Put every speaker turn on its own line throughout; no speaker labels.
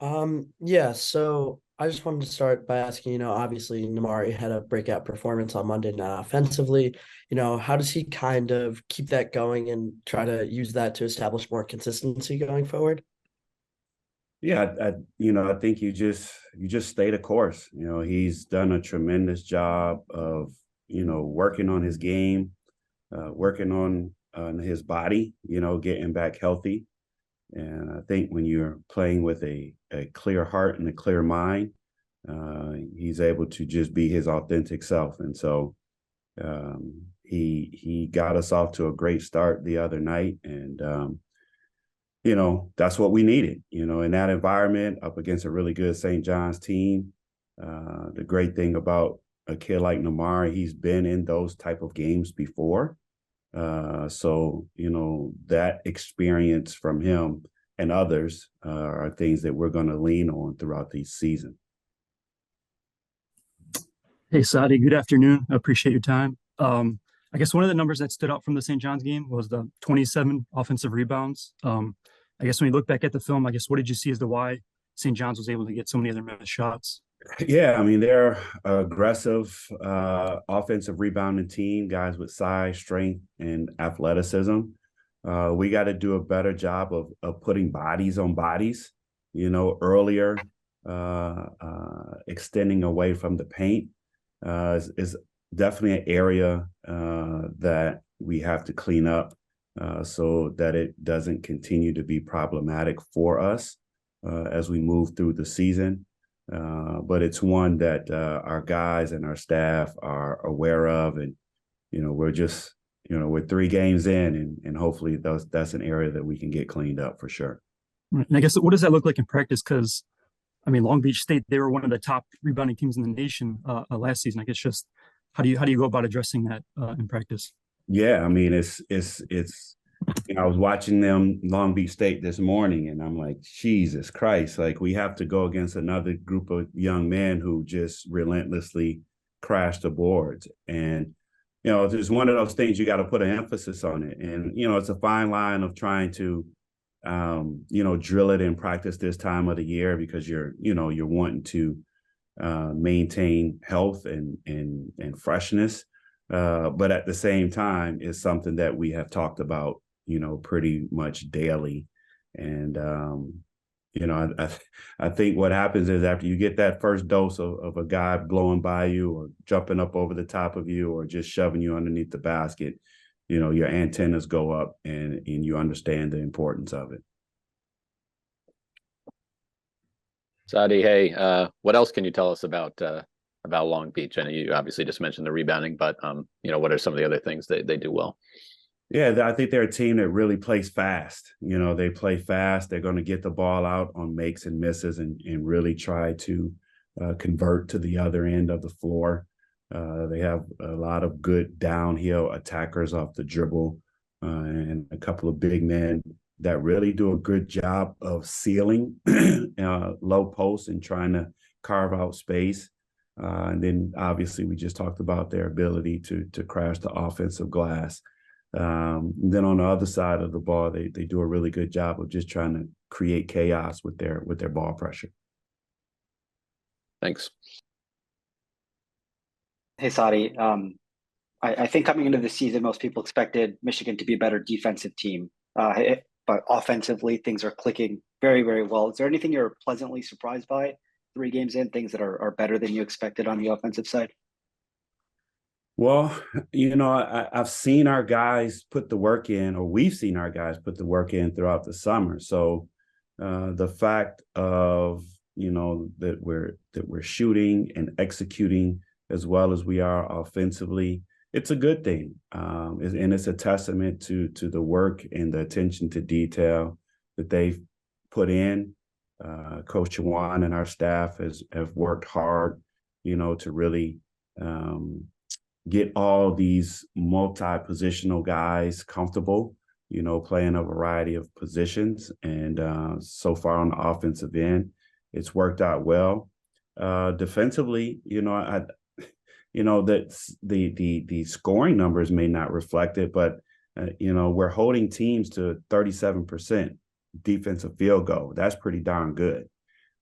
Yeah, so I just wanted to start by asking, obviously Namari had a breakout performance on Monday night offensively. How does he kind of keep that going and try to use that to establish more consistency going forward?
Yeah, I think you just stay the course. He's done a tremendous job of working on his game, working on his body, getting back healthy. And I think when you're playing with a clear heart and a clear mind, he's able to just be his authentic self. And so he got us off to a great start the other night, and that's what we needed. In that environment, up against a really good St. John's team. The great thing about a kid like Namari, he's been in those type of games before. So that experience from him and others are things that we're going to lean on throughout the season.
Hey, Saddi, good afternoon. I appreciate your time. I guess one of the numbers that stood out from the St. John's game was the 27 offensive rebounds. I guess when you look back at the film, I guess what did you see as to why St. John's was able to get so many other missed shots?
Yeah, I mean, they're aggressive offensive rebounding team, guys with size, strength, and athleticism. We got to do a better job of putting bodies on bodies, earlier, extending away from the paint is definitely an area that we have to clean up so that it doesn't continue to be problematic for us as we move through the season. But it's one that our guys and our staff are aware of, and we're just we're 3 games in, and hopefully that's an area that we can get cleaned up for sure.
Right. And I guess what does that look like in practice? Because I mean, Long Beach State, they were one of the top rebounding teams in the nation last season. I guess just how do you go about addressing that in practice?
Yeah, I mean, it's I was watching them Long Beach State this morning, and I'm like, Jesus Christ, like we have to go against another group of young men who just relentlessly crash the boards. And there's one of those things you got to put an emphasis on it. And it's a fine line of trying to drill it in practice this time of the year, because you're wanting to maintain health and freshness. But at the same time, it's something that we have talked about, pretty much daily. And, I think what happens is after you get that first dose of a guy blowing by you or jumping up over the top of you or just shoving you underneath the basket, your antennas go up and you understand the importance of it.
Saddi, hey, what else can you tell us about Long Beach? I know you obviously just mentioned the rebounding, but what are some of the other things they do well?
Yeah, I think they're a team that really plays fast. They play fast. They're going to get the ball out on makes and misses and really try to convert to the other end of the floor. They have a lot of good downhill attackers off the dribble and a couple of big men that really do a good job of sealing low posts and trying to carve out space. And then obviously we just talked about their ability to crash the offensive glass. Then on the other side of the ball, they do a really good job of just trying to create chaos with their ball pressure.
Thanks.
Hey, Saddi. I think coming into the season, most people expected Michigan to be a better defensive team. But offensively, things are clicking very, very well. Is there anything you're pleasantly surprised by 3 games in, things that are better than you expected on the offensive side?
Well, I've seen our guys put the work in, or we've seen our guys put the work in throughout the summer. So the fact of, that we're shooting and executing as well as we are offensively, it's a good thing. And it's a testament to the work and the attention to detail that they've put in. Coach Juan and our staff have worked hard, to really get all these multi-positional guys comfortable, playing a variety of positions. And so far on the offensive end, it's worked out well. Defensively, that the scoring numbers may not reflect it, but we're holding teams to 37% defensive field goal. That's pretty darn good.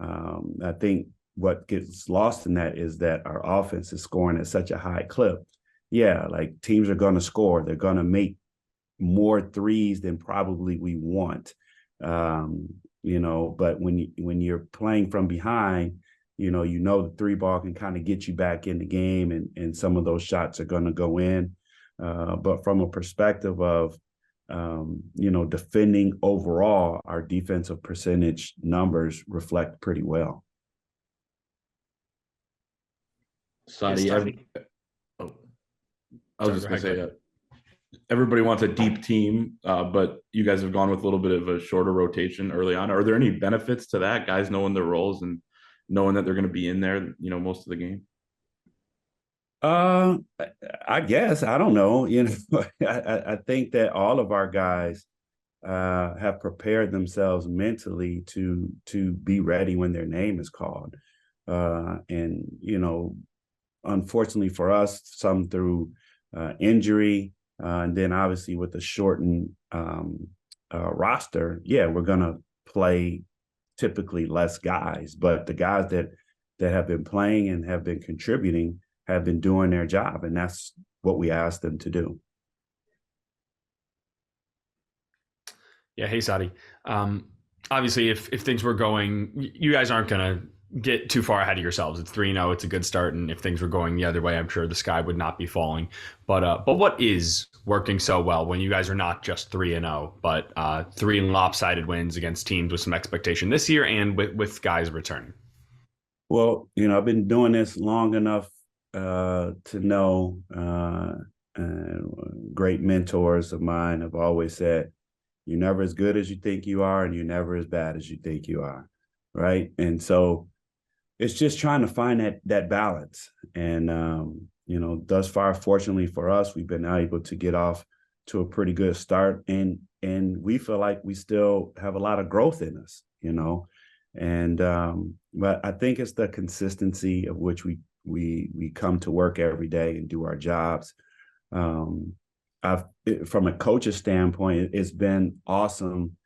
I think what gets lost in that is that our offense is scoring at such a high clip. Yeah, like teams are going to score. They're going to make more threes than probably we want. But when you're playing from behind, the three ball can kind of get you back in the game, and some of those shots are going to go in. But from a perspective of, defending overall, our defensive percentage numbers reflect pretty well.
Saddi, I was just going to say that everybody wants a deep team, but you guys have gone with a little bit of a shorter rotation early on. Are there any benefits to that, guys knowing their roles and knowing that they're going to be in there, most of the game?
I guess, I don't know. I think that all of our guys have prepared themselves mentally to be ready when their name is called. Unfortunately for us, some through injury, and then obviously with the shortened roster, we're going to play typically less guys, but the guys that have been playing and have been contributing have been doing their job, and that's what we asked them to do.
Yeah. Hey, Saddi. Obviously, if things were going, you guys aren't going to get too far ahead of yourselves. It's 3-0. It's a good start. And if things were going the other way, I'm sure the sky would not be falling. But what is working so well when you guys are not just 3-0, but 3 lopsided wins against teams with some expectation this year and with guys returning?
Well, I've been doing this long enough to know, great mentors of mine have always said, you're never as good as you think you are, and you're never as bad as you think you are. Right. And so it's just trying to find that balance. And, thus far, fortunately for us, we've been able to get off to a pretty good start. And we feel like we still have a lot of growth in us, And but I think it's the consistency of which we come to work every day and do our jobs. From a coach's standpoint, it's been awesome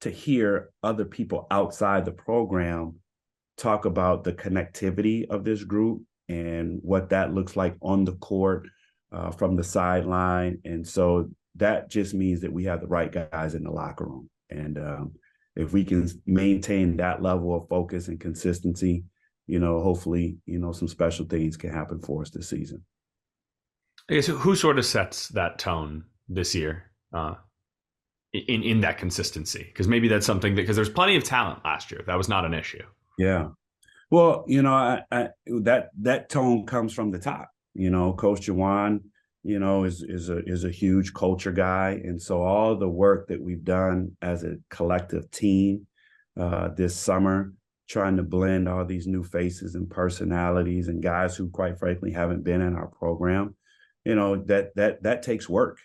to hear other people outside the program talk about the connectivity of this group and what that looks like on the court, from the sideline. And so that just means that we have the right guys in the locker room. And if we can maintain that level of focus and consistency, hopefully, some special things can happen for us this season.
I guess who sort of sets that tone this year? In that consistency, because maybe that's something because there's plenty of talent last year. That was not an issue.
Yeah. Well, that tone comes from the top. Coach Jawan, is a huge culture guy. And so all the work that we've done as a collective team this summer, trying to blend all these new faces and personalities and guys who, quite frankly, haven't been in our program, that takes work.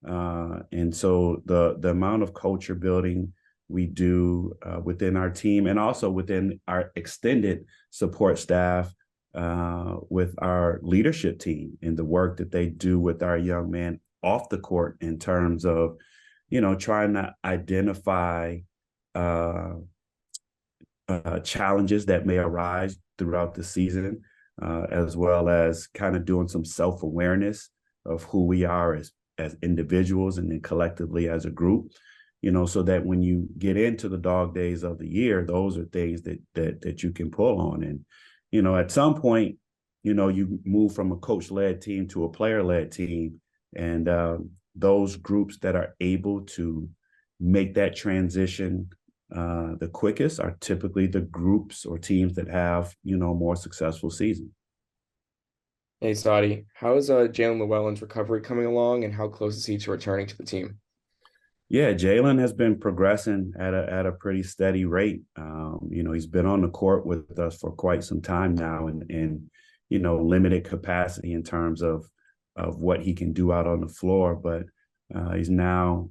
And so the amount of culture building we do within our team and also within our extended support staff with our leadership team and the work that they do with our young men off the court in terms of, trying to identify challenges that may arise throughout the season, as well as kind of doing some self-awareness of who we are as individuals and then collectively as a group, so that when you get into the dog days of the year, those are things that you can pull on. And, at some point, you move from a coach-led team to a player-led team. And those groups that are able to make that transition the quickest are typically the groups or teams that have, more successful seasons.
Hey, Saddi, how is Jaelin Llewellyn's recovery coming along, and how close is he to returning to the team?
Yeah, Jaelin has been progressing at a pretty steady rate. He's been on the court with us for quite some time now, and limited capacity in terms of what he can do out on the floor. But he's now,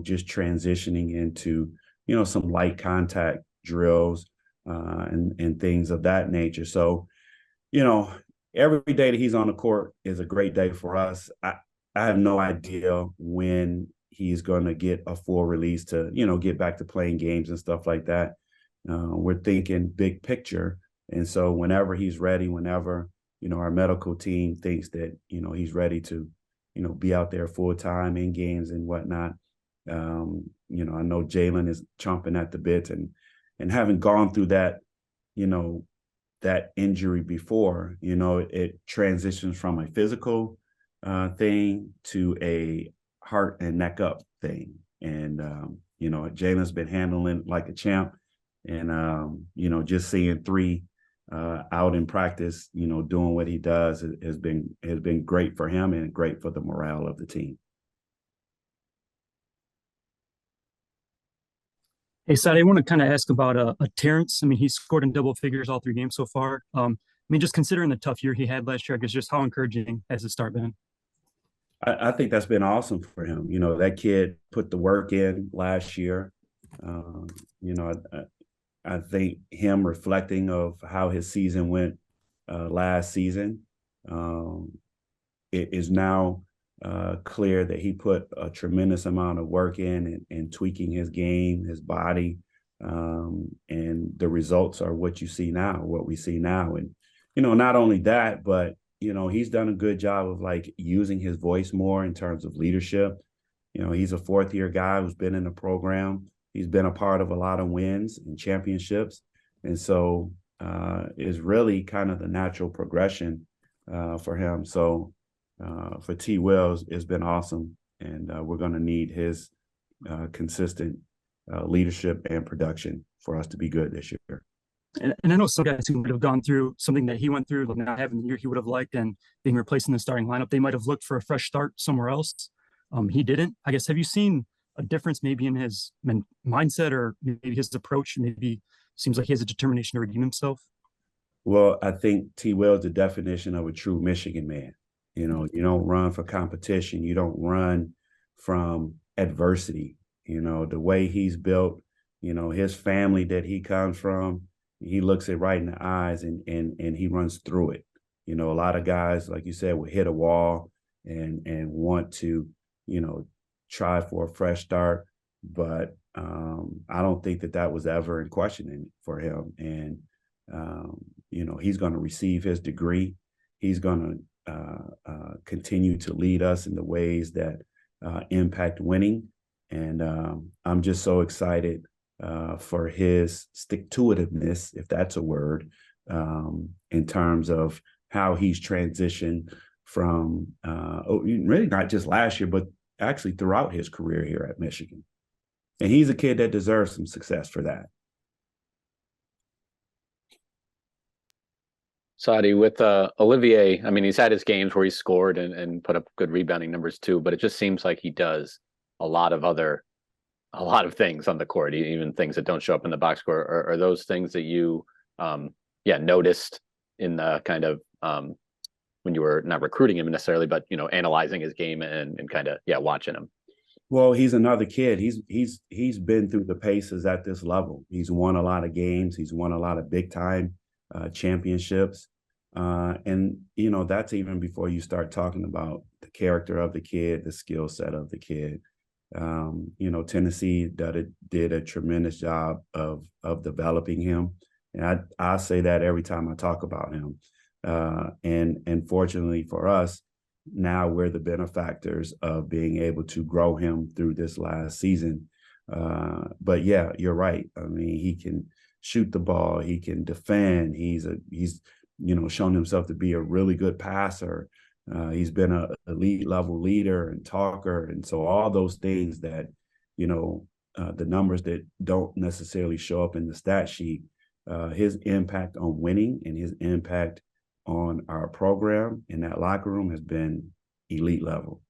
just transitioning into, some light contact drills and things of that nature. So, every day that he's on the court is a great day for us. I have no idea when he's going to get a full release to, get back to playing games and stuff like that. we're thinking big picture. And so whenever he's ready, whenever, our medical team thinks that, he's ready to, be out there full time in games and whatnot. I know Jaelin is chomping at the bit, and having gone through that, that injury before, it transitions from a physical thing to a heart and neck up thing. And, Jaelin's been handling like a champ, and, just seeing 3 out in practice, doing what he does has been great for him and great for the morale of the team.
Hey, Saddi, I want to kind of ask about Terrence. I mean, he's scored in double figures all 3 games so far. I mean, just considering the tough year he had last year, I guess just how encouraging has the start been?
I think that's been awesome for him. That kid put the work in last year. I think him reflecting of how his season went last season, it is now clear that he put a tremendous amount of work in tweaking his game, his body, and the results are what we see now. And, not only that, but, he's done a good job of like using his voice more in terms of leadership. He's a 4th-year guy who's been in the program. He's been a part of a lot of wins and championships. And so is really kind of the natural progression for him. So for T. Wells, it's been awesome. And we're going to need his consistent leadership and production for us to be good this year.
And I know some guys who would have gone through something that he went through, like not having the year he would have liked and being replaced in the starting lineup, they might have looked for a fresh start somewhere else. He didn't. I guess, have you seen a difference maybe in his mindset or maybe his approach? Maybe seems like he has a determination to redeem himself.
Well, I think T. Wells is the definition of a true Michigan man. You don't run for competition. You don't run from adversity. The way he's built, his family that he comes from, he looks it right in the eyes and he runs through it. A lot of guys, like you said, will hit a wall and want to, try for a fresh start. But I don't think that was ever in question for him. And, he's going to receive his degree. He's going to continue to lead us in the ways that impact winning. And I'm just so excited for his stick-to-itiveness, if that's a word, in terms of how he's transitioned from really not just last year, but actually throughout his career here at Michigan. And he's a kid that deserves some success for that.
Saddi, with Olivier, I mean, he's had his games where he's scored and put up good rebounding numbers too, but it just seems like he does a lot of things on the court, even things that don't show up in the box score. Are those things that you, noticed in the kind of when you were not recruiting him necessarily, but analyzing his game and kind of watching him?
Well, he's another kid. He's been through the paces at this level. He's won a lot of games. He's won a lot of big time championships. And, that's even before you start talking about the character of the kid, the skill set of the kid. Tennessee did a tremendous job of developing him. And I say that every time I talk about him. And fortunately for us, now we're the benefactors of being able to grow him through this last season. But yeah, you're right. I mean, he can shoot the ball. He can defend. He's shown himself to be a really good passer. He's been an elite level leader and talker. And so all those things that, the numbers that don't necessarily show up in the stat sheet, his impact on winning and his impact on our program in that locker room has been elite level.